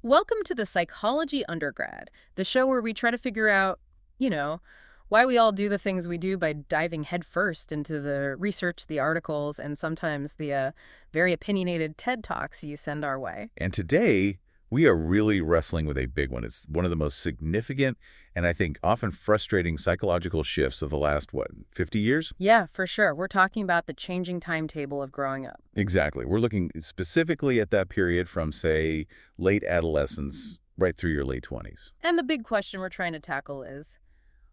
Welcome to the Psychology Undergrad, the show where we try to figure out, you know, why we all do the things we do by diving headfirst into the research, the articles, and sometimes the very opinionated TED Talks you send our way. And today, we are really wrestling with a big one. It's one of the most significant and I think often frustrating psychological shifts of the last, 50 years? Yeah, for sure. We're talking about the changing timetable of growing up. Exactly. We're looking specifically at that period from, say, late adolescence right through your late 20s. And the big question we're trying to tackle is,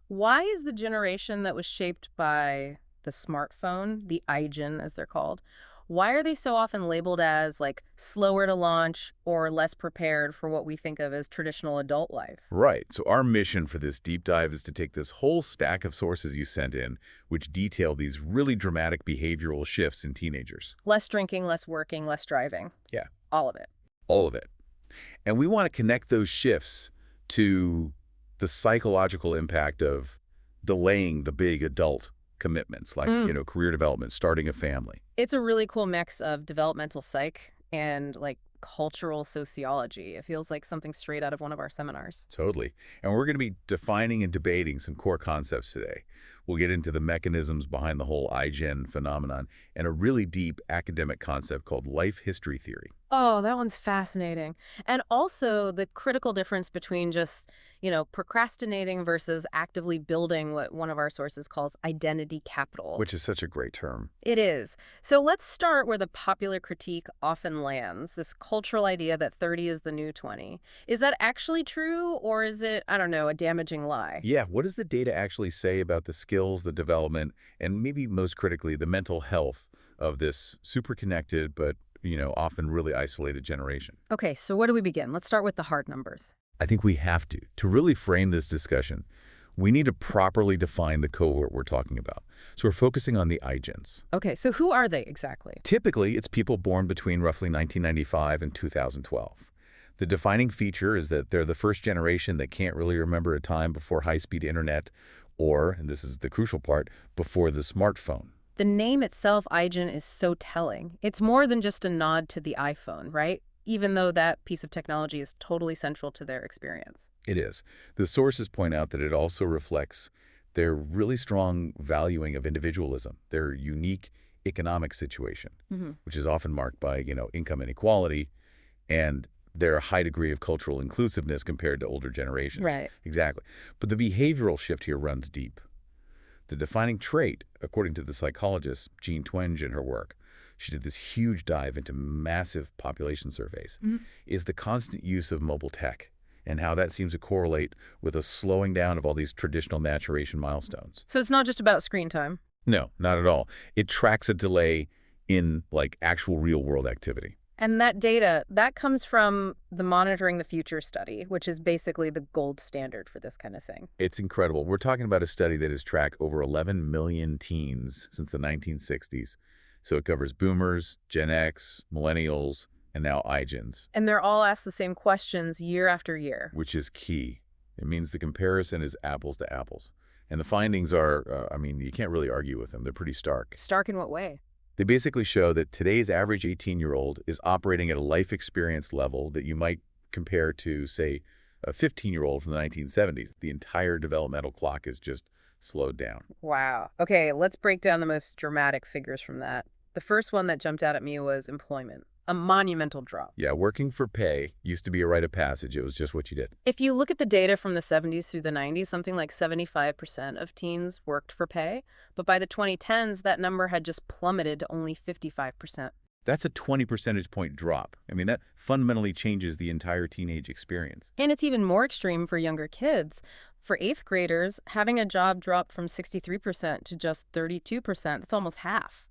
why is the generation that was shaped by the smartphone, the iGen as they're called, why are they so often labeled as, like, slower to launch or less prepared for what we think of as traditional adult life? Right. So our mission for this deep dive is to take this whole stack of sources you sent in, which detail these really dramatic behavioral shifts in teenagers. Less drinking, less working, less driving. Yeah. All of it. All of it. And we want to connect those shifts to the psychological impact of delaying the big adult commitments like, career development, starting a family. It's a really cool mix of developmental psych and, like, cultural sociology. It feels like something straight out of one of our seminars. Totally. And we're going to be defining and debating some core concepts today. We'll get into the mechanisms behind the whole iGen phenomenon and a really deep academic concept called life history theory. Oh, that one's fascinating. And also the critical difference between just, procrastinating versus actively building what one of our sources calls identity capital. Which is such a great term. It is. So let's start where the popular critique often lands, this cultural idea that 30 is the new 20. Is that actually true, or is it, I don't know, a damaging lie? Yeah, what does the data actually say about the skills, the development, and maybe most critically, the mental health of this super connected but often really isolated generation? Okay, so where do we begin? Let's start with the hard numbers. I think we have to. To really frame this discussion, we need to properly define the cohort we're talking about. So we're focusing on the iGens. Okay, so who are they exactly? Typically, it's people born between roughly 1995 and 2012. The defining feature is that they're the first generation that can't really remember a time before high-speed internet or, and this is the crucial part, before the smartphone. The name itself, iGen, is so telling. It's more than just a nod to the iPhone, right? Even though that piece of technology is totally central to their experience. It is. The sources point out that it also reflects their really strong valuing of individualism, their unique economic situation, which is often marked by, income inequality, and their high degree of cultural inclusiveness compared to older generations. Right. Exactly. But the behavioral shift here runs deep. The defining trait, according to the psychologist Jean Twenge in her work, she did this huge dive into massive population surveys, is the constant use of mobile tech and how that seems to correlate with a slowing down of all these traditional maturation milestones. So it's not just about screen time. No, not at all. It tracks a delay in, actual real-world activity. And that data, that comes from the Monitoring the Future study, which is basically the gold standard for this kind of thing. It's incredible. We're talking about a study that has tracked over 11 million teens since the 1960s. So it covers boomers, Gen X, millennials, and now iGens. And they're all asked the same questions year after year. Which is key. It means the comparison is apples to apples. And the findings are, you can't really argue with them. They're pretty stark. Stark in what way? They basically show that today's average 18-year-old is operating at a life experience level that you might compare to, say, a 15-year-old from the 1970s. The entire developmental clock is just slowed down. Wow. Okay, let's break down the most dramatic figures from that. The first one that jumped out at me was employment. A monumental drop. Yeah, working for pay used to be a rite of passage. It was just what you did. If you look at the data from the 70s through the 90s, something like 75% of teens worked for pay. But by the 2010s, that number had just plummeted to only 55%. That's a 20 percentage point drop. That fundamentally changes the entire teenage experience. And it's even more extreme for younger kids. For 8th graders, having a job drop from 63% to just 32%, that's almost half.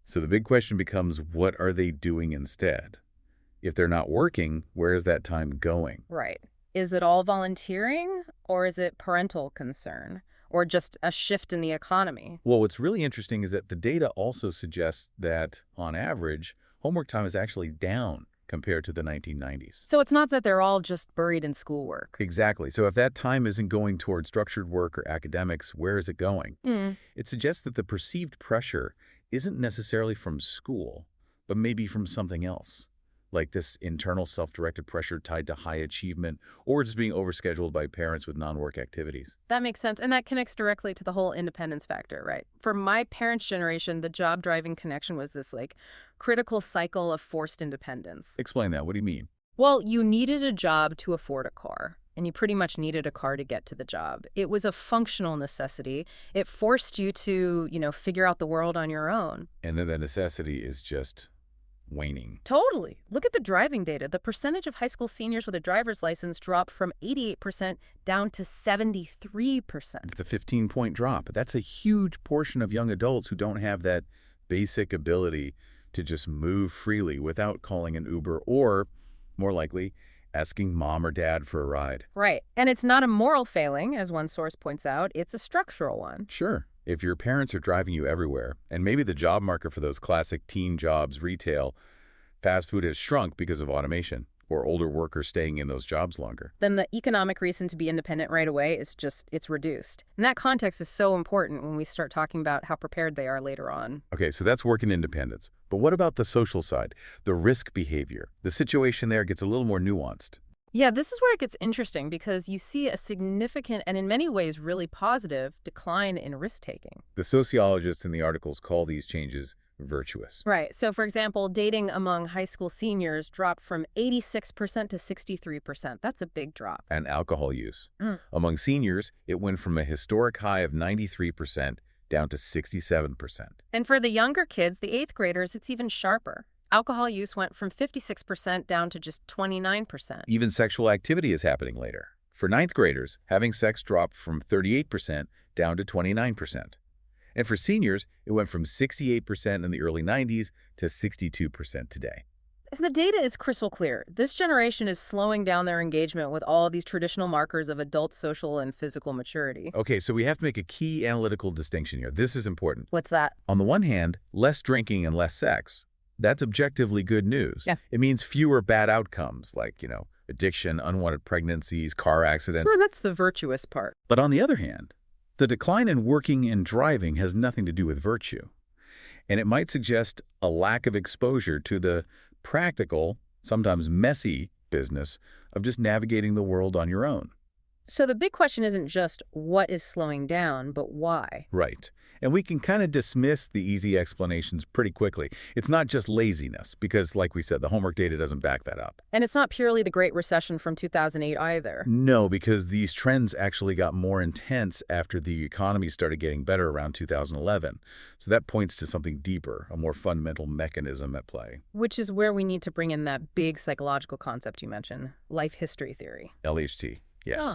So the big question becomes, what are they doing instead? If they're not working, where is that time going? Right. Is it all volunteering, or is it parental concern, or just a shift in the economy? Well, what's really interesting is that the data also suggests that, on average, homework time is actually down compared to the 1990s. So it's not that they're all just buried in schoolwork. Exactly. So if that time isn't going toward structured work or academics, where is it going? It suggests that the perceived pressure isn't necessarily from school, but maybe from something else, like this internal self-directed pressure tied to high achievement, or just being overscheduled by parents with non-work activities. That makes sense. And that connects directly to the whole independence factor, right? For my parents' generation, the job driving connection was this like critical cycle of forced independence. Explain that. What do you mean? Well, you needed a job to afford a car, and you pretty much needed a car to get to the job. It was a functional necessity. It forced you to, figure out the world on your own. And then the necessity is just waning. Totally. Look at the driving data. The percentage of high school seniors with a driver's license dropped from 88% down to 73%. It's a 15-point drop. That's a huge portion of young adults who don't have that basic ability to just move freely without calling an Uber or, more likely, asking mom or dad for a ride. Right. And it's not a moral failing, as one source points out. It's a structural one. Sure. If your parents are driving you everywhere, and maybe the job market for those classic teen jobs, retail, fast food has shrunk because of automation, or older workers staying in those jobs longer. Then the economic reason to be independent right away it's reduced. And that context is so important when we start talking about how prepared they are later on. Okay, so that's work and independence. But what about the social side, the risk behavior? The situation there gets a little more nuanced. Yeah, this is where it gets interesting because you see a significant and in many ways really positive decline in risk-taking. The sociologists in the articles call these changes virtuous. Right. So, for example, dating among high school seniors dropped from 86% to 63%. That's a big drop. And alcohol use. Among seniors, it went from a historic high of 93% down to 67%. And for the younger kids, the eighth graders, it's even sharper. Alcohol use went from 56% down to just 29%. Even sexual activity is happening later. For ninth graders, having sex dropped from 38% down to 29%. And for seniors, it went from 68% in the early 90s to 62% today. And the data is crystal clear. This generation is slowing down their engagement with all these traditional markers of adult social and physical maturity. Okay, so we have to make a key analytical distinction here. This is important. What's that? On the one hand, less drinking and less sex. That's objectively good news. Yeah. It means fewer bad outcomes like, addiction, unwanted pregnancies, car accidents. Sure, that's the virtuous part. But on the other hand, the decline in working and driving has nothing to do with virtue. And it might suggest a lack of exposure to the practical, sometimes messy business of just navigating the world on your own. So the big question isn't just what is slowing down, but why? Right. And we can kind of dismiss the easy explanations pretty quickly. It's not just laziness, because like we said, the homework data doesn't back that up. And it's not purely the Great Recession from 2008 either. No, because these trends actually got more intense after the economy started getting better around 2011. So that points to something deeper, a more fundamental mechanism at play. Which is where we need to bring in that big psychological concept you mentioned, life history theory. LHT, yes. Yeah.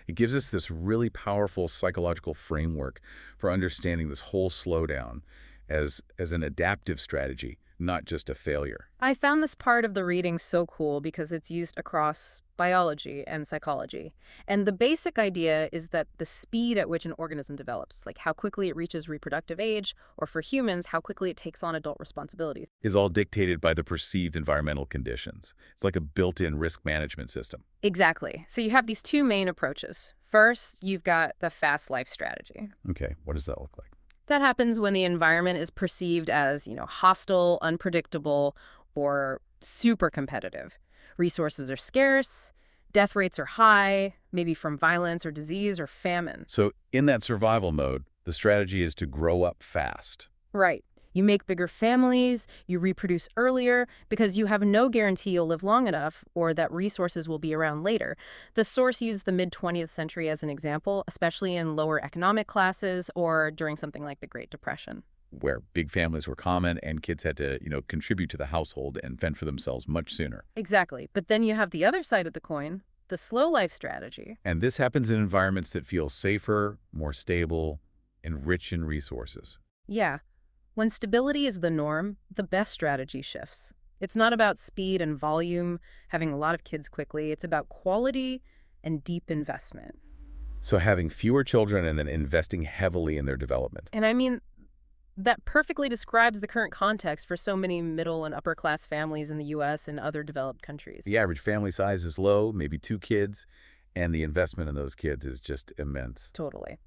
It gives us this really powerful psychological framework for understanding this whole slowdown as an adaptive strategy, not just a failure. I found this part of the reading so cool because it's used across biology and psychology. And the basic idea is that the speed at which an organism develops, like how quickly it reaches reproductive age, or for humans, how quickly it takes on adult responsibilities, is all dictated by the perceived environmental conditions. It's like a built-in risk management system. Exactly. So you have these two main approaches. First, you've got the fast life strategy. Okay, what does that look like? That happens when the environment is perceived as, hostile, unpredictable, or super competitive. Resources are scarce, death rates are high, maybe from violence or disease or famine. So in that survival mode, the strategy is to grow up fast. Right. You make bigger families, you reproduce earlier, because you have no guarantee you'll live long enough or that resources will be around later. The source used the mid-20th century as an example, especially in lower economic classes or during something like the Great Depression, where big families were common and kids had to, contribute to the household and fend for themselves much sooner. Exactly. But then you have the other side of the coin, the slow life strategy. And this happens in environments that feel safer, more stable, and rich in resources. Yeah. When stability is the norm, the best strategy shifts. It's not about speed and volume, having a lot of kids quickly. It's about quality and deep investment. So having fewer children and then investing heavily in their development. And I mean, that perfectly describes the current context for so many middle and upper class families in the U.S. and other developed countries. The average family size is low, maybe 2 kids, and the investment in those kids is just immense. Totally.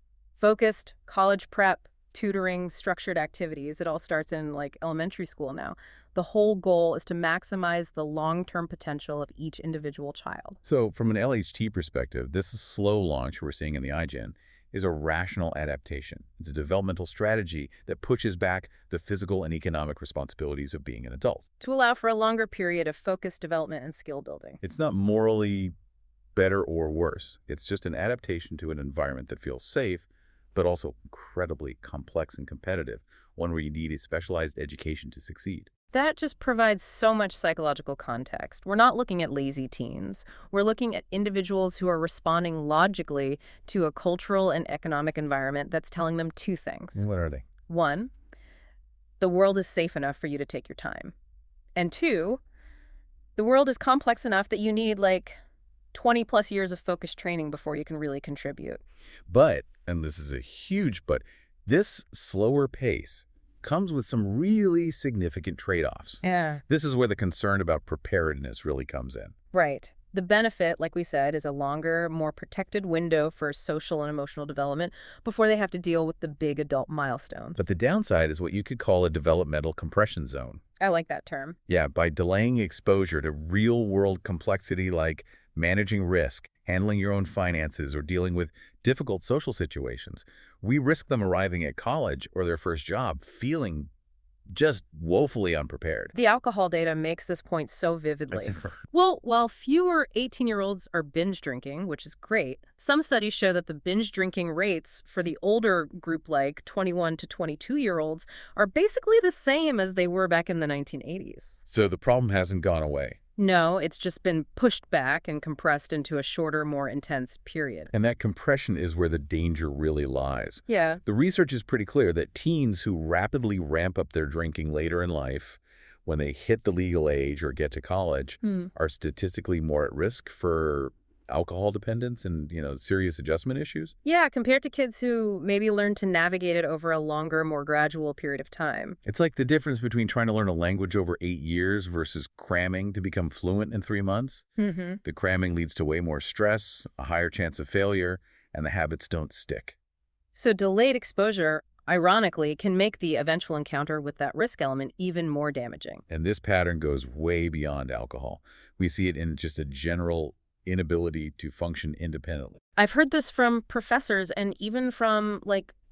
Focused, college prep, tutoring, structured activities. It all starts in like elementary school now. The whole goal is to maximize the long-term potential of each individual child. So from an LHT perspective, this slow launch we're seeing in the iGen is a rational adaptation. It's a developmental strategy that pushes back the physical and economic responsibilities of being an adult. To allow for a longer period of focused development and skill building. It's not morally better or worse. It's just an adaptation to an environment that feels safe, but also incredibly complex and competitive, one where you need a specialized education to succeed. That just provides so much psychological context. We're not looking at lazy teens. We're looking at individuals who are responding logically to a cultural and economic environment that's telling them two things. And what are they? One, the world is safe enough for you to take your time. And two, the world is complex enough that you need like 20 plus years of focused training before you can really contribute. But, and this is a huge but, this slower pace comes with some really significant trade-offs. Yeah. This is where the concern about preparedness really comes in. Right. The benefit, like we said, is a longer, more protected window for social and emotional development before they have to deal with the big adult milestones. But the downside is what you could call a developmental compression zone. I like that term. Yeah, by delaying exposure to real-world complexity like managing risk, handling your own finances, or dealing with difficult social situations, we risk them arriving at college or their first job feeling just woefully unprepared. The alcohol data makes this point so vividly. Well, while fewer 18-year-olds are binge drinking, which is great, some studies show that the binge drinking rates for the older group, like 21 to 22-year-olds, are basically the same as they were back in the 1980s. So the problem hasn't gone away. No, it's just been pushed back and compressed into a shorter, more intense period. And that compression is where the danger really lies. Yeah. The research is pretty clear that teens who rapidly ramp up their drinking later in life, when they hit the legal age or get to college, are statistically more at risk for alcohol dependence and, serious adjustment issues. Yeah, compared to kids who maybe learn to navigate it over a longer, more gradual period of time. It's like the difference between trying to learn a language over 8 years versus cramming to become fluent in 3 months. The cramming leads to way more stress, a higher chance of failure, and the habits don't stick. So delayed exposure, ironically, can make the eventual encounter with that risk element even more damaging. And this pattern goes way beyond alcohol. We see it in just a general inability to function independently. I've heard this from professors and even from,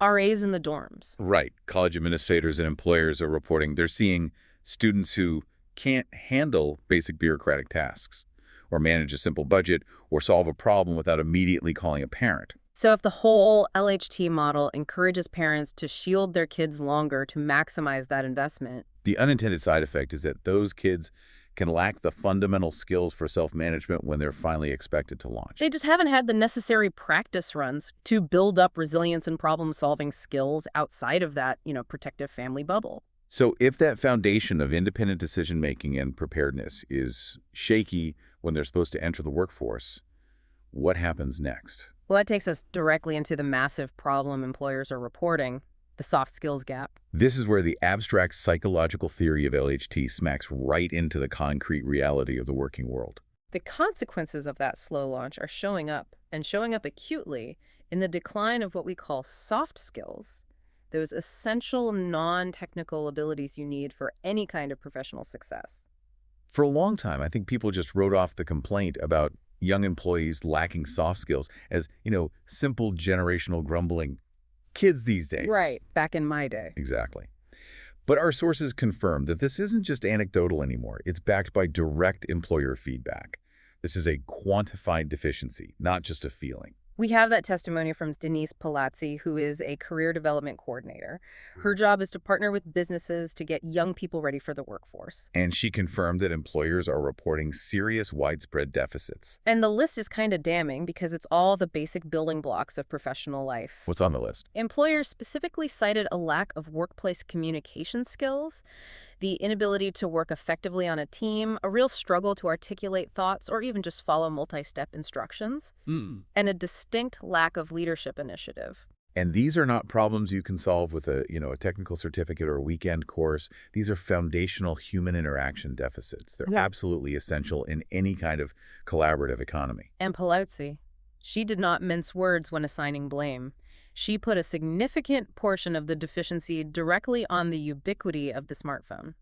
RAs in the dorms. Right. College administrators and employers are reporting they're seeing students who can't handle basic bureaucratic tasks or manage a simple budget or solve a problem without immediately calling a parent. So if the whole LHT model encourages parents to shield their kids longer to maximize that investment, the unintended side effect is that those kids can lack the fundamental skills for self-management when they're finally expected to launch. They just haven't had the necessary practice runs to build up resilience and problem-solving skills outside of that, protective family bubble. So if that foundation of independent decision-making and preparedness is shaky when they're supposed to enter the workforce, what happens next? Well, that takes us directly into the massive problem employers are reporting, the soft skills gap. This is where the abstract psychological theory of LHT smacks right into the concrete reality of the working world. The consequences of that slow launch are showing up, and showing up acutely, in the decline of what we call soft skills, those essential non-technical abilities you need for any kind of professional success. For a long time, I think people just wrote off the complaint about young employees lacking soft skills as, simple generational grumbling. Kids these days. Right, back in my day. Exactly. But our sources confirm that this isn't just anecdotal anymore. It's backed by direct employer feedback. This is a quantified deficiency, not just a feeling. We have that testimony from Denise Palazzi, who is a career development coordinator. Her job is to partner with businesses to get young people ready for the workforce. And she confirmed that employers are reporting serious widespread deficits. And the list is kind of damning because it's all the basic building blocks of professional life. What's on the list? Employers specifically cited a lack of workplace communication skills, the inability to work effectively on a team, a real struggle to articulate thoughts or even just follow multi-step instructions, and a distinct lack of leadership initiative. And these are not problems you can solve with a technical certificate or a weekend course. These are foundational human interaction deficits. They're absolutely essential in any kind of collaborative economy. And Palazzi, she did not mince words when assigning blame. She put a significant portion of the deficiency directly on the ubiquity of the smartphone.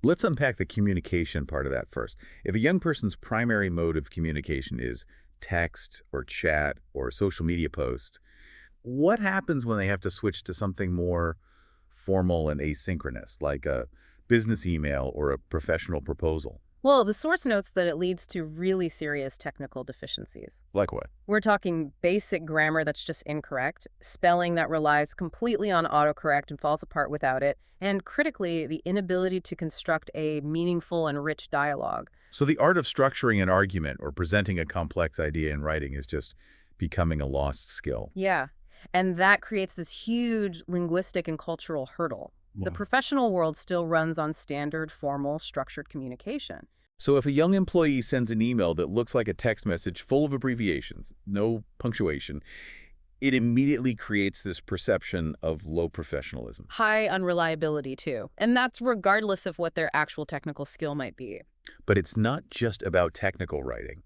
Let's unpack the communication part of that first. If a young person's primary mode of communication is text or chat or social media posts, what happens when they have to switch to something more formal and asynchronous, like a business email or a professional proposal? Well, the source notes that it leads to really serious technical deficiencies. Like what? We're talking basic grammar that's just incorrect, spelling that relies completely on autocorrect and falls apart without it, and critically, the inability to construct a meaningful and rich dialogue. So the art of structuring an argument or presenting a complex idea in writing is just becoming a lost skill. Yeah, and that creates this huge linguistic and cultural hurdle. The Wow. professional world still runs on standard, formal, structured communication. So if a young employee sends an email that looks like a text message full of abbreviations, no punctuation, it immediately creates this perception of low professionalism. High unreliability, too. And that's regardless of what their actual technical skill might be. But it's not just about technical writing.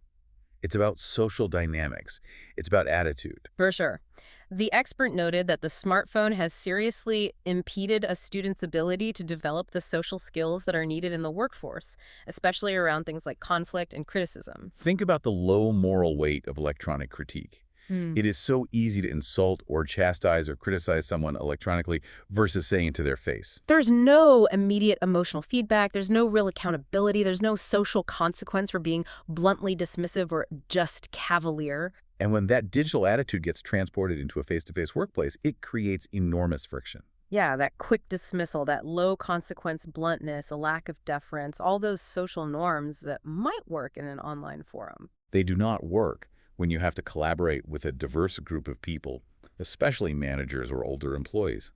It's about social dynamics. It's about attitude. For sure. The expert noted that the smartphone has seriously impeded a student's ability to develop the social skills that are needed in the workforce, especially around things like conflict and criticism. Think about the low moral weight of electronic critique. It is so easy to insult or chastise or criticize someone electronically versus saying it to their face. There's no immediate emotional feedback. There's no real accountability. There's no social consequence for being bluntly dismissive or just cavalier. And when that digital attitude gets transported into a face-to-face workplace, it creates enormous friction. Yeah, that quick dismissal, that low consequence bluntness, a lack of deference, all those social norms that might work in an online forum. They do not work when you have to collaborate with a diverse group of people, especially managers or older employees.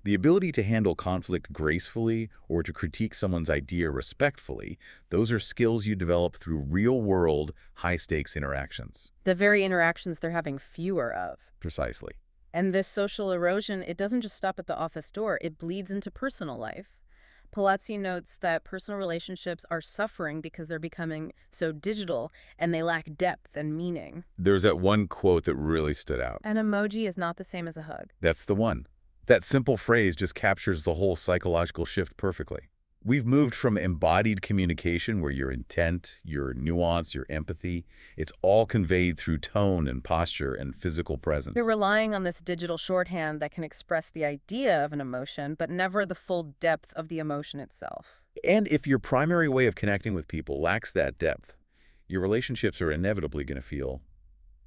The ability to handle conflict gracefully or to critique someone's idea respectfully, those are skills you develop through real-world, high-stakes interactions. The very interactions they're having fewer of. Precisely. And this social erosion, it doesn't just stop at the office door, it bleeds into personal life. Palazzi notes that personal relationships are suffering because they're becoming so digital and they lack depth and meaning. There's that one quote that really stood out. An emoji is not the same as a hug. That's the one. That simple phrase just captures the whole psychological shift perfectly. We've moved from embodied communication, where your intent, your nuance, your empathy, it's all conveyed through tone and posture and physical presence. They're relying on this digital shorthand that can express the idea of an emotion, but never the full depth of the emotion itself. And if your primary way of connecting with people lacks that depth, your relationships are inevitably going to feel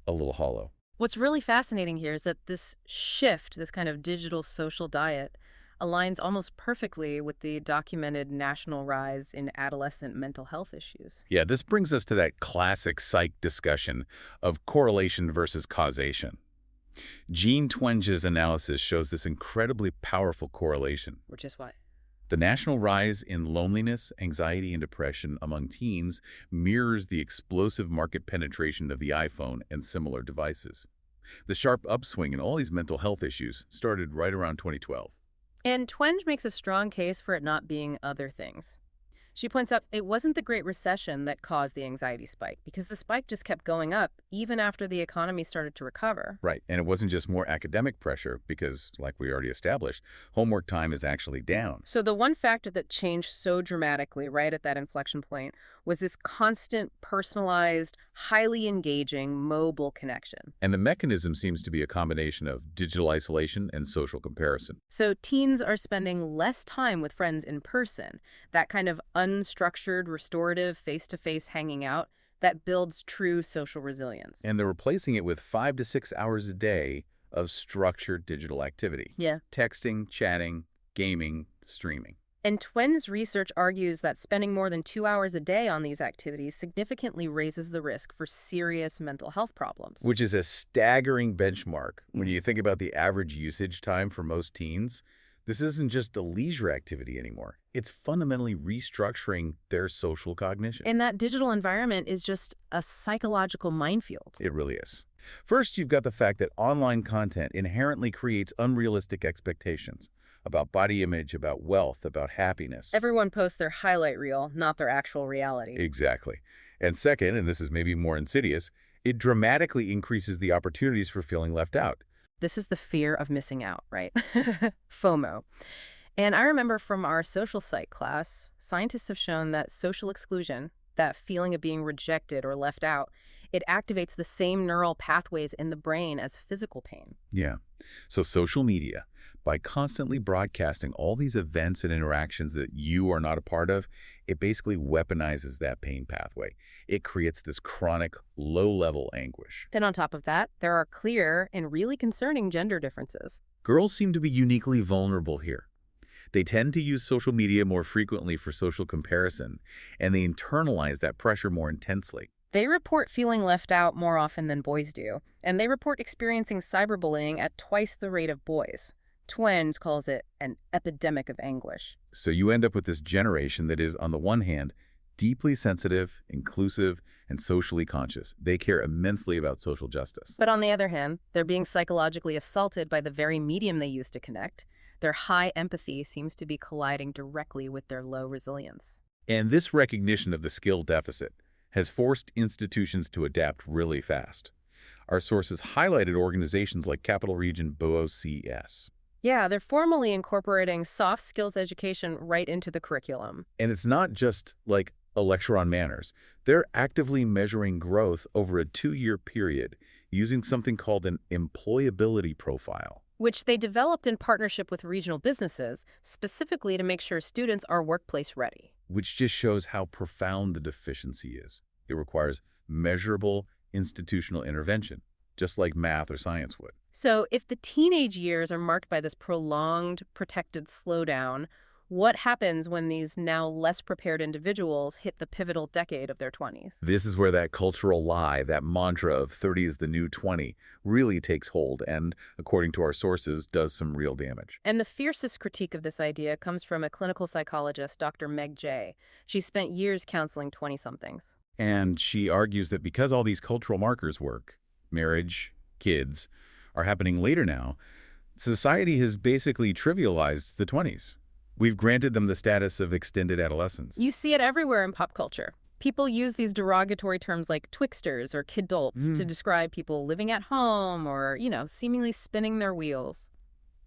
a little hollow. What's really fascinating here is that this shift, this kind of digital social diet, aligns almost perfectly with the documented national rise in adolescent mental health issues. Yeah, this brings us to that classic psych discussion of correlation versus causation. Jean Twenge's analysis shows this incredibly powerful correlation. Which is why. The national rise in loneliness, anxiety, and depression among teens mirrors the explosive market penetration of the iPhone and similar devices. The sharp upswing in all these mental health issues started right around 2012. And Twenge makes a strong case for it not being other things. She points out it wasn't the Great Recession that caused the anxiety spike, because the spike just kept going up even after the economy started to recover. Right, and it wasn't just more academic pressure because, like we already established, homework time is actually down. So the one factor that changed so dramatically right at that inflection point was this constant, personalized, highly engaging, mobile connection. And the mechanism seems to be a combination of digital isolation and social comparison. So teens are spending less time with friends in person, that kind of unstructured, restorative, face-to-face hanging out that builds true social resilience. And they're replacing it with 5 to 6 hours a day of structured digital activity. Yeah. Texting, chatting, gaming, streaming. And Twen's research argues that spending more than 2 hours a day on these activities significantly raises the risk for serious mental health problems. Which is a staggering benchmark when you think about the average usage time for most teens. This isn't just a leisure activity anymore. It's fundamentally restructuring their social cognition. And that digital environment is just a psychological minefield. It really is. First, you've got the fact that online content inherently creates unrealistic expectations about body image, about wealth, about happiness. Everyone posts their highlight reel, not their actual reality. Exactly. And second, and this is maybe more insidious, it dramatically increases the opportunities for feeling left out. This is the fear of missing out, right? FOMO. And I remember from our social psych class, scientists have shown that social exclusion, that feeling of being rejected or left out, it activates the same neural pathways in the brain as physical pain. Yeah. So social media, by constantly broadcasting all these events and interactions that you are not a part of, it basically weaponizes that pain pathway. It creates this chronic, low-level anguish. Then on top of that, there are clear and really concerning gender differences. Girls seem to be uniquely vulnerable here. They tend to use social media more frequently for social comparison, and they internalize that pressure more intensely. They report feeling left out more often than boys do, and they report experiencing cyberbullying at twice the rate of boys. Twenge calls it an epidemic of anguish. So you end up with this generation that is, on the one hand, deeply sensitive, inclusive, and socially conscious. They care immensely about social justice. But on the other hand, they're being psychologically assaulted by the very medium they use to connect. Their high empathy seems to be colliding directly with their low resilience. And this recognition of the skill deficit has forced institutions to adapt really fast. Our sources highlighted organizations like Capital Region BOCS. Yeah, they're formally incorporating soft skills education right into the curriculum. And it's not just like a lecture on manners. They're actively measuring growth over a 2-year period using something called an employability profile, Which they developed in partnership with regional businesses, specifically to make sure students are workplace ready. which just shows how profound the deficiency is. It requires measurable institutional intervention, just like math or science would. So if the teenage years are marked by this prolonged, protected slowdown, what happens when these now less prepared individuals hit the pivotal decade of their 20s? This is where that cultural lie, that mantra of 30 is the new 20, really takes hold and, according to our sources, does some real damage. And the fiercest critique of this idea comes from a clinical psychologist, Dr. Meg Jay. She spent years counseling 20-somethings. And she argues that because all these cultural markers work, marriage, kids, are happening later now, society has basically trivialized the 20s. We've granted them the status of extended adolescence. You see it everywhere in pop culture. People use these derogatory terms like twixters or kidults to describe people living at home or, seemingly spinning their wheels.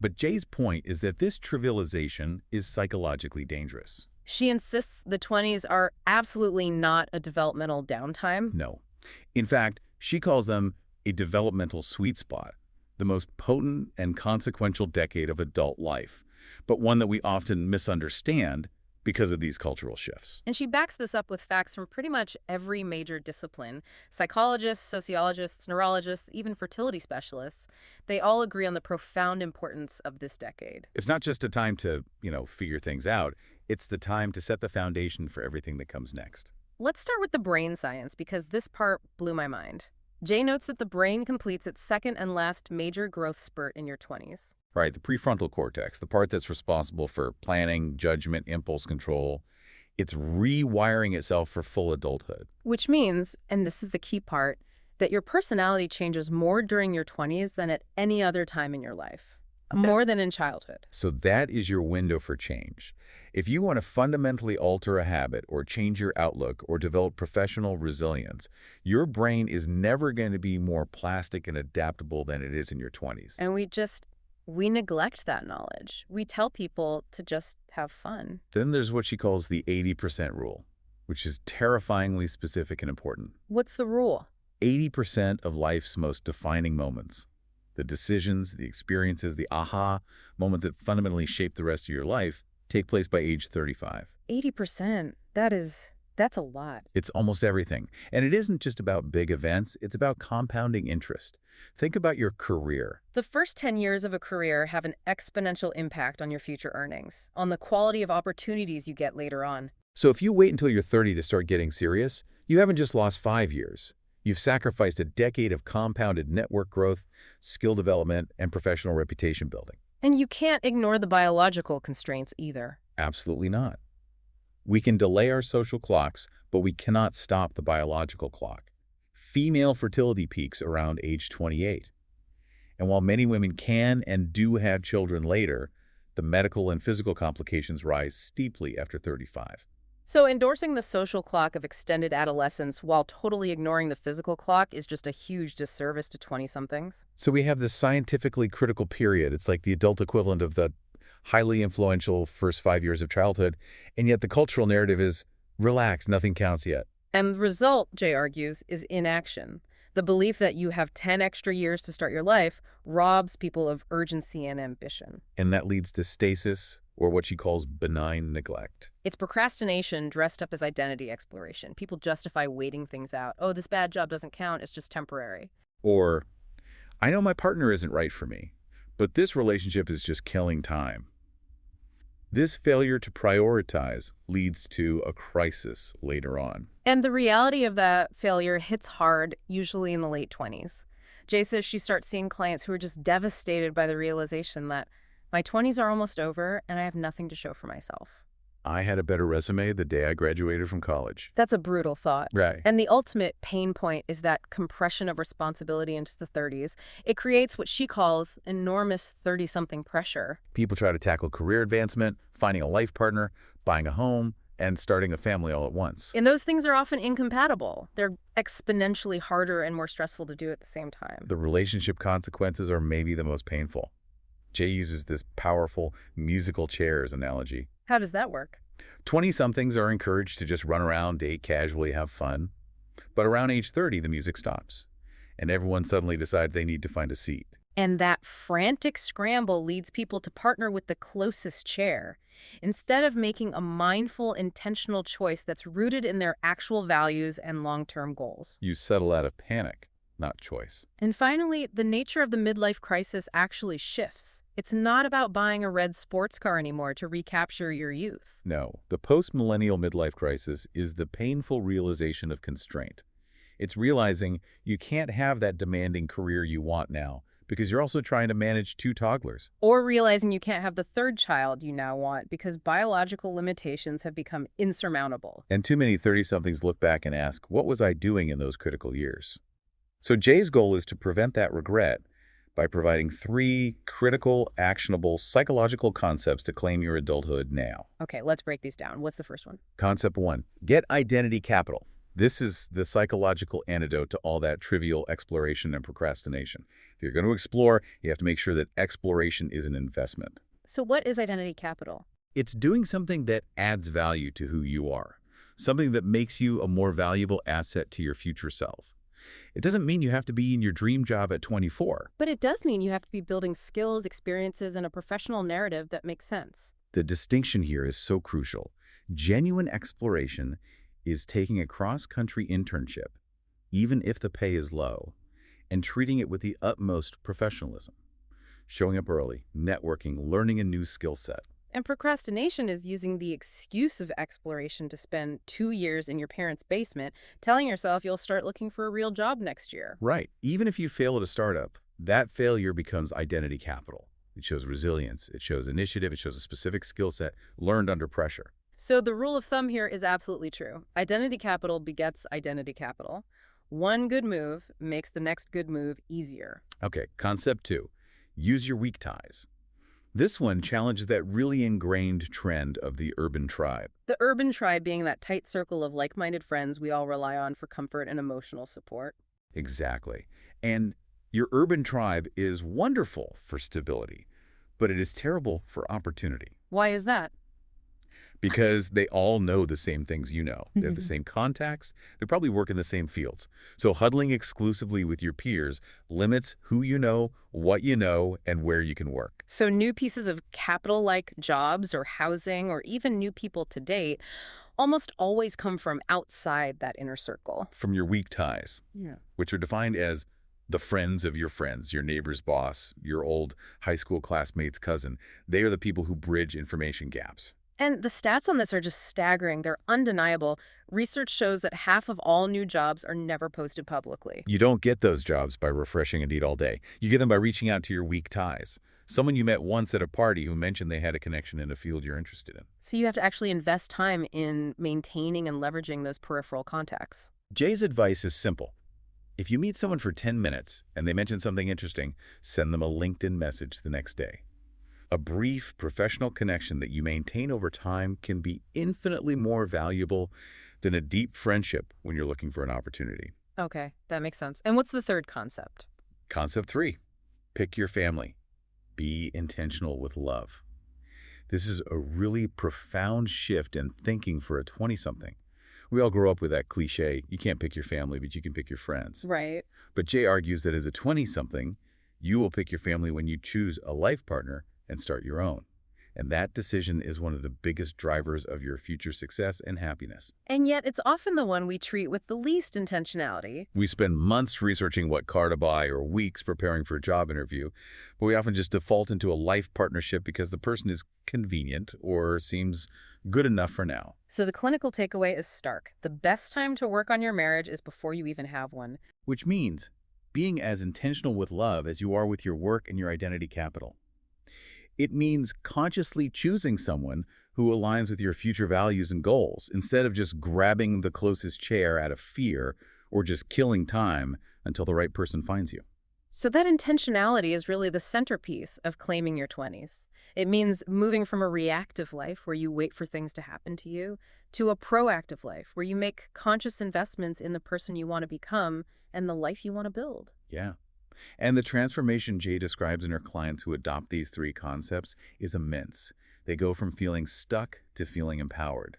But Jay's point is that this trivialization is psychologically dangerous. She insists the 20s are absolutely not a developmental downtime. No. In fact, she calls them a developmental sweet spot, the most potent and consequential decade of adult life, but one that we often misunderstand because of these cultural shifts. And she backs this up with facts from pretty much every major discipline. Psychologists, sociologists, neurologists, even fertility specialists, they all agree on the profound importance of this decade. It's not just a time to, figure things out. It's the time to set the foundation for everything that comes next. Let's start with the brain science, because this part blew my mind. Jay notes that the brain completes its second and last major growth spurt in your 20s. Right, the prefrontal cortex, the part that's responsible for planning, judgment, impulse control, it's rewiring itself for full adulthood. Which means, and this is the key part, that your personality changes more during your 20s than at any other time in your life. More than in childhood. So that is your window for change. If you want to fundamentally alter a habit or change your outlook or develop professional resilience, your brain is never going to be more plastic and adaptable than it is in your 20s. And we neglect that knowledge. We tell people to just have fun. Then there's what she calls the 80% rule, which is terrifyingly specific and important. What's the rule? 80% of life's most defining moments, the decisions, the experiences, the aha moments that fundamentally shape the rest of your life, take place by age 35. 80%. That's a lot. It's almost everything. And it isn't just about big events. It's about compounding interest. Think about your career. The first 10 years of a career have an exponential impact on your future earnings, on the quality of opportunities you get later on. So if you wait until you're 30 to start getting serious, you haven't just lost 5 years. You've sacrificed a decade of compounded network growth, skill development, and professional reputation building. And you can't ignore the biological constraints either. Absolutely not. We can delay our social clocks, but we cannot stop the biological clock. Female fertility peaks around age 28. And while many women can and do have children later, the medical and physical complications rise steeply after 35. So endorsing the social clock of extended adolescence while totally ignoring the physical clock is just a huge disservice to 20-somethings. So we have this scientifically critical period. It's like the adult equivalent of the highly influential first 5 years of childhood, and yet the cultural narrative is, relax, nothing counts yet. And the result, Jay argues, is inaction. The belief that you have 10 extra years to start your life robs people of urgency and ambition. And that leads to stasis, or what she calls benign neglect. It's procrastination dressed up as identity exploration. People justify waiting things out. Oh, this bad job doesn't count, it's just temporary. Or, I know my partner isn't right for me, but this relationship is just killing time. This failure to prioritize leads to a crisis later on. And the reality of that failure hits hard, usually in the late 20s. Jay says she starts seeing clients who are just devastated by the realization that my 20s are almost over and I have nothing to show for myself. I had a better resume the day I graduated from college. That's a brutal thought. Right. And the ultimate pain point is that compression of responsibility into the 30s. It creates what she calls enormous 30-something pressure. People try to tackle career advancement, finding a life partner, buying a home, and starting a family all at once. And those things are often incompatible. They're exponentially harder and more stressful to do at the same time. The relationship consequences are maybe the most painful. Jay uses this powerful musical chairs analogy. How does that work? 20-somethings are encouraged to just run around, date casually, have fun. But around age 30, the music stops, and everyone suddenly decides they need to find a seat. And that frantic scramble leads people to partner with the closest chair, instead of making a mindful, intentional choice that's rooted in their actual values and long-term goals. You settle out of panic, not choice. And finally, the nature of the midlife crisis actually shifts. It's not about buying a red sports car anymore to recapture your youth. No, the post-millennial midlife crisis is the painful realization of constraint. It's realizing you can't have that demanding career you want now because you're also trying to manage 2 toddlers. Or realizing you can't have the third child you now want because biological limitations have become insurmountable. And too many 30-somethings look back and ask, what was I doing in those critical years? So Jay's goal is to prevent that regret by providing 3 critical, actionable, psychological concepts to claim your adulthood now. Okay, let's break these down. What's the first one? Concept 1, get identity capital. This is the psychological antidote to all that trivial exploration and procrastination. If you're going to explore, you have to make sure that exploration is an investment. So what is identity capital? It's doing something that adds value to who you are, something that makes you a more valuable asset to your future self. It doesn't mean you have to be in your dream job at 24. But it does mean you have to be building skills, experiences, and a professional narrative that makes sense. The distinction here is so crucial. Genuine exploration is taking a cross-country internship, even if the pay is low, and treating it with the utmost professionalism. Showing up early, networking, learning a new skill set. And procrastination is using the excuse of exploration to spend 2 years in your parents' basement, telling yourself you'll start looking for a real job next year. Right. Even if you fail at a startup, that failure becomes identity capital. It shows resilience, it shows initiative, it shows a specific skill set learned under pressure. So the rule of thumb here is absolutely true. Identity capital begets identity capital. One good move makes the next good move easier. Okay, concept 2, use your weak ties. This one challenges that really ingrained trend of the urban tribe. The urban tribe being that tight circle of like-minded friends we all rely on for comfort and emotional support. Exactly. And your urban tribe is wonderful for stability, but it is terrible for opportunity. Why is that? Because they all know the same things you know. They have the same contacts. They probably work in the same fields. So huddling exclusively with your peers limits who you know, what you know, and where you can work. So new pieces of capital like jobs or housing or even new people to date almost always come from outside that inner circle. From your weak ties, Yeah. which are defined as the friends of your friends, your neighbor's boss, your old high school classmate's cousin. They are the people who bridge information gaps. And the stats on this are just staggering. They're undeniable. Research shows that half of all new jobs are never posted publicly. You don't get those jobs by refreshing Indeed all day. You get them by reaching out to your weak ties. Someone you met once at a party who mentioned they had a connection in a field you're interested in. So you have to actually invest time in maintaining and leveraging those peripheral contacts. Jay's advice is simple. If you meet someone for 10 minutes and they mention something interesting, send them a LinkedIn message the next day. A brief professional connection that you maintain over time can be infinitely more valuable than a deep friendship when you're looking for an opportunity. Okay, that makes sense. And what's the third concept? Concept 3, pick your family. Be intentional with love. This is a really profound shift in thinking for a 20-something. We all grow up with that cliche, you can't pick your family, but you can pick your friends. Right. But Jay argues that as a 20-something, you will pick your family when you choose a life partner and start your own. And that decision is one of the biggest drivers of your future success and happiness. And yet it's often the one we treat with the least intentionality. We spend months researching what car to buy or weeks preparing for a job interview, but we often just default into a life partnership because the person is convenient or seems good enough for now. So the clinical takeaway is stark. The best time to work on your marriage is before you even have one. Which means being as intentional with love as you are with your work and your identity capital. It means consciously choosing someone who aligns with your future values and goals instead of just grabbing the closest chair out of fear or just killing time until the right person finds you. So that intentionality is really the centerpiece of claiming your 20s. It means moving from a reactive life where you wait for things to happen to you to a proactive life where you make conscious investments in the person you want to become and the life you want to build. Yeah. And the transformation Jay describes in her clients who adopt these 3 concepts is immense. They go from feeling stuck to feeling empowered.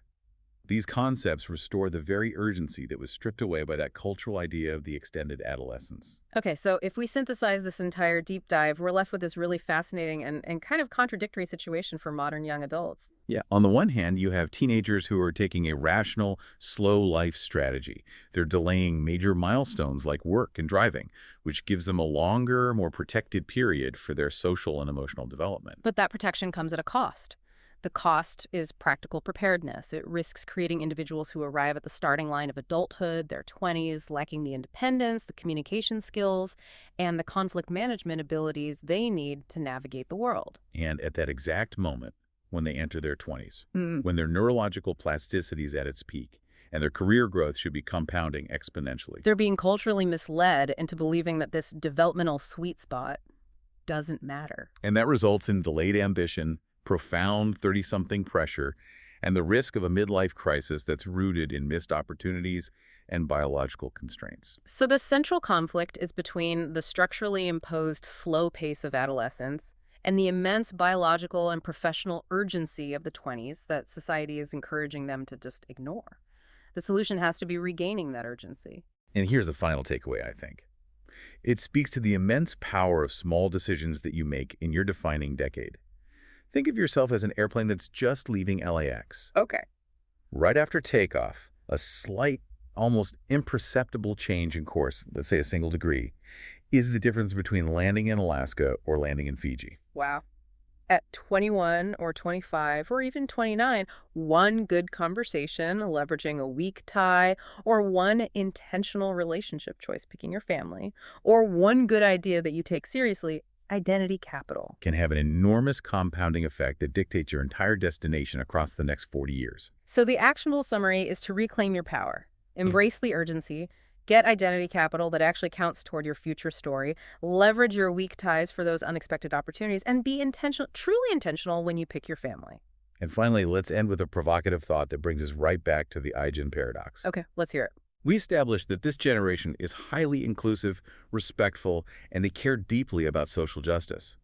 These concepts restore the very urgency that was stripped away by that cultural idea of the extended adolescence. Okay, so if we synthesize this entire deep dive, we're left with this really fascinating and kind of contradictory situation for modern young adults. Yeah, on the one hand, you have teenagers who are taking a rational, slow life strategy. They're delaying major milestones like work and driving, which gives them a longer, more protected period for their social and emotional development. But that protection comes at a cost. The cost is practical preparedness. It risks creating individuals who arrive at the starting line of adulthood, their 20s, lacking the independence, the communication skills, and the conflict management abilities they need to navigate the world. And at that exact moment, when they enter their 20s, Mm. when their neurological plasticity is at its peak, and their career growth should be compounding exponentially. They're being culturally misled into believing that this developmental sweet spot doesn't matter. And that results in delayed ambition, profound 30-something pressure, and the risk of a midlife crisis that's rooted in missed opportunities and biological constraints. So the central conflict is between the structurally imposed slow pace of adolescence and the immense biological and professional urgency of the 20s that society is encouraging them to just ignore. The solution has to be regaining that urgency. And here's the final takeaway, I think. It speaks to the immense power of small decisions that you make in your defining decade. Think of yourself as an airplane that's just leaving LAX. Okay. Right after takeoff, a slight, almost imperceptible change in course, let's say a single degree, is the difference between landing in Alaska or landing in Fiji. Wow. At 21 or 25 or even 29, one good conversation, leveraging a weak tie, or one intentional relationship choice, picking your family, or one good idea that you take seriously, identity capital. Can have an enormous compounding effect that dictates your entire destination across the next 40 years. So the actionable summary is to reclaim your power, embrace the urgency, get identity capital that actually counts toward your future story, leverage your weak ties for those unexpected opportunities, and be intentional, truly intentional when you pick your family. And finally, let's end with a provocative thought that brings us right back to the Eigen paradox. Okay, let's hear it. We established that this generation is highly inclusive, respectful, and they care deeply about social justice.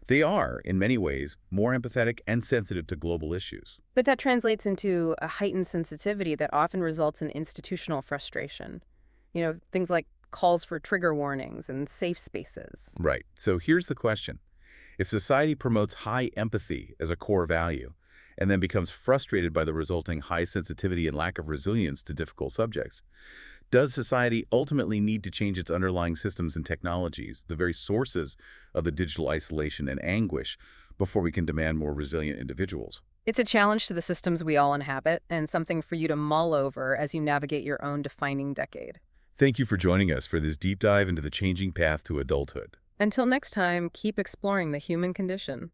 They are, in many ways, more empathetic and sensitive to global issues. But that translates into a heightened sensitivity that often results in institutional frustration. Things like calls for trigger warnings and safe spaces. Right. So here's the question. If society promotes high empathy as a core value, and then becomes frustrated by the resulting high sensitivity and lack of resilience to difficult subjects, does society ultimately need to change its underlying systems and technologies, the very sources of the digital isolation and anguish, before we can demand more resilient individuals? It's a challenge to the systems we all inhabit and something for you to mull over as you navigate your own defining decade. Thank you for joining us for this deep dive into the changing path to adulthood. Until next time, keep exploring the human condition.